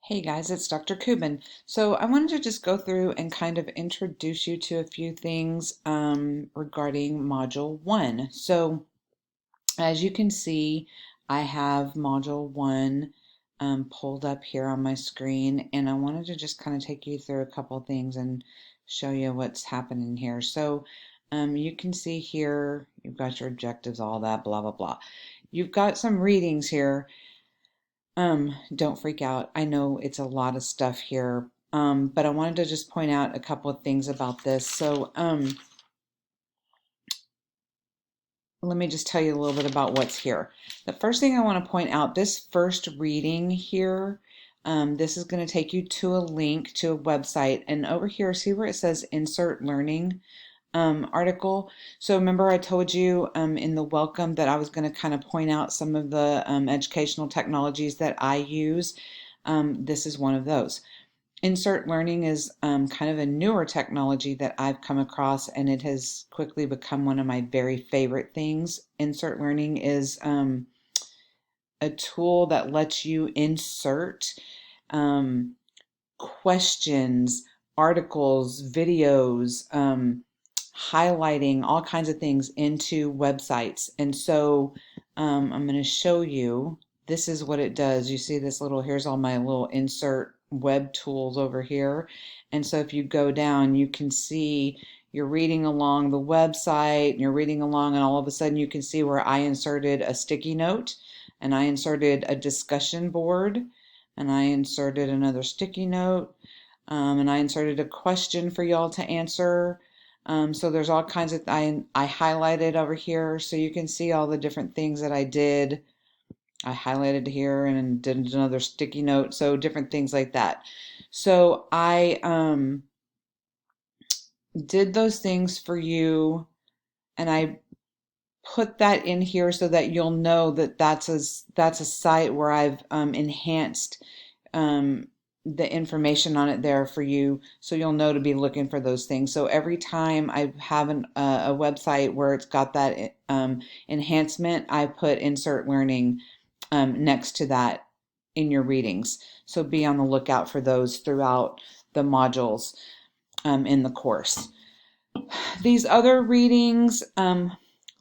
Hey guys, it's Dr. Kubin. So I wanted to just go through and kind of introduce you to a few things regarding Module 1. So as you can see, I have Module 1 pulled up here on my screen, and I wanted to just kind of take you through a couple things and show you what's happening here. So you can see here, you've got your objectives, all that, blah, blah, blah. You've got some readings here. Don't freak out. I know it's a lot of stuff here, but I wanted to just point out a couple of things about this. So, let me just tell you a little bit about what's here. The first thing I want to point out, this first reading here, this is going to take you to a link to a website, and over here, see where it says Insert Learning article. So remember I told you in the welcome that I was going to kind of point out some of the educational technologies that I use. This is one of those. Insert learning is kind of a newer technology that I've come across, and it has quickly become one of my very favorite things. Insert learning is a tool that lets you insert um, questions, articles, videos, highlighting all kinds of things into websites. And so I'm going to show you, this is what it does. You see this little, here's all my little insert web tools over here. And so if you go down, you can see you're reading along the website and you're reading along, and all of a sudden you can see where I inserted a sticky note, and I inserted a discussion board, and I inserted another sticky note, and I inserted a question for y'all to answer. So there's all kinds of, I highlighted over here so you can see all the different things that I did. I highlighted here and did another sticky note, so different things like that. So I did those things for you, and I put that in here so that you'll know that that's a site where I've enhanced the information on it there for you, so you'll know to be looking for those things. So every time I have a website where it's got that enhancement, I put insert learning next to that in your readings. So be on the lookout for those throughout the modules in the course. These other readings,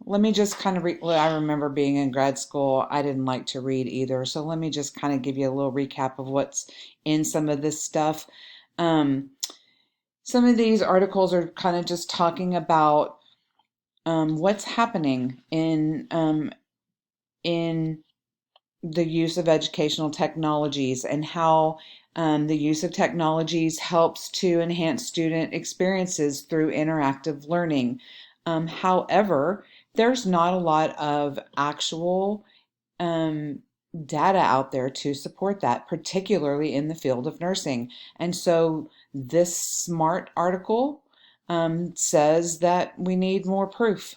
let me just kind of I remember being in grad school, I didn't like to read either. So let me just kind of give you a little recap of what's in some of this stuff. Some of these articles are kind of just talking about what's happening in the use of educational technologies, and how the use of technologies helps to enhance student experiences through interactive learning. However, there's not a lot of actual data out there to support that, particularly in the field of nursing. And so this SMART article says that we need more proof.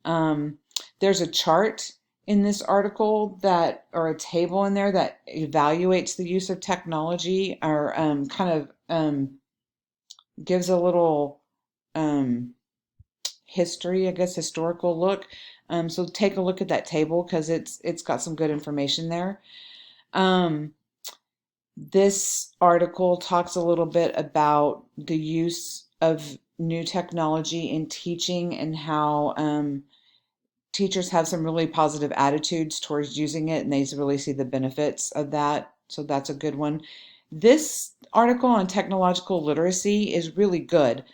There's a chart in this article that, or a table in there that evaluates the use of technology, or kind of gives a little history, I guess, historical look. So take a look at that table because it's got some good information there. This article talks a little bit about the use of new technology in teaching, and how teachers have some really positive attitudes towards using it, and they really see the benefits of that. So that's a good one. This article on technological literacy is really good.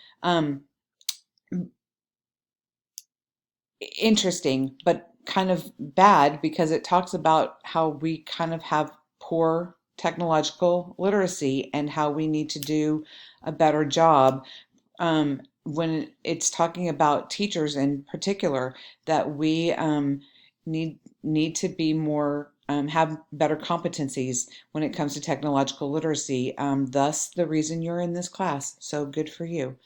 Interesting, but kind of bad, because it talks about how we kind of have poor technological literacy and how we need to do a better job. When it's talking about teachers in particular, that we need to be more, have better competencies when it comes to technological literacy. Thus, the reason you're in this class. So good for you.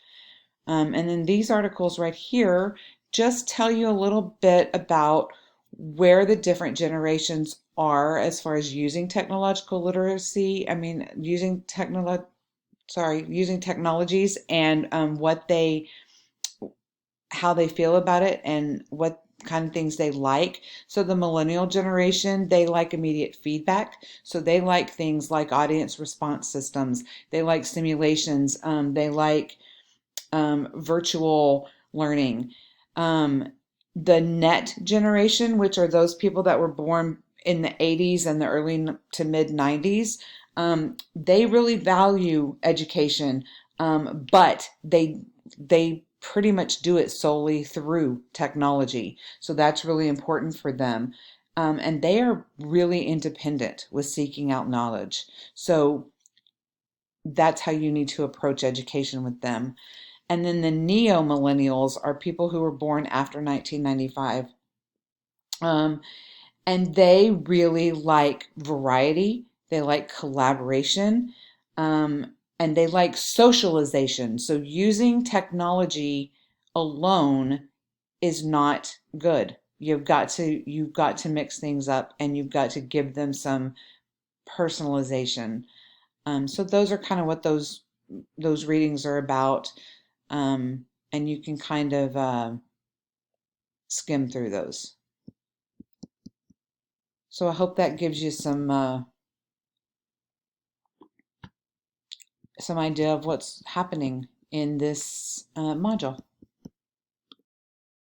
And then these articles right here just tell you a little bit about where the different generations are as far as using technological literacy. I mean, using using technologies, and how they feel about it, and what kind of things they like. So the millennial generation, they like immediate feedback. So they like things like audience response systems. They like simulations. They like virtual learning. The net generation, which are those people that were born in the 80s and the early to mid 90s, they really value education, but they pretty much do it solely through technology. So that's really important for them. And they are really independent with seeking out knowledge. So that's how you need to approach education with them. And then the neo millennials are people who were born after 1995. Um, and they really like variety, they like collaboration, and they like socialization. So using technology alone is not good. You've got to mix things up, and you've got to give them some personalization. So those are kind of what those readings are about, and you can kind of skim through those. So I hope that gives you some idea of what's happening in this module.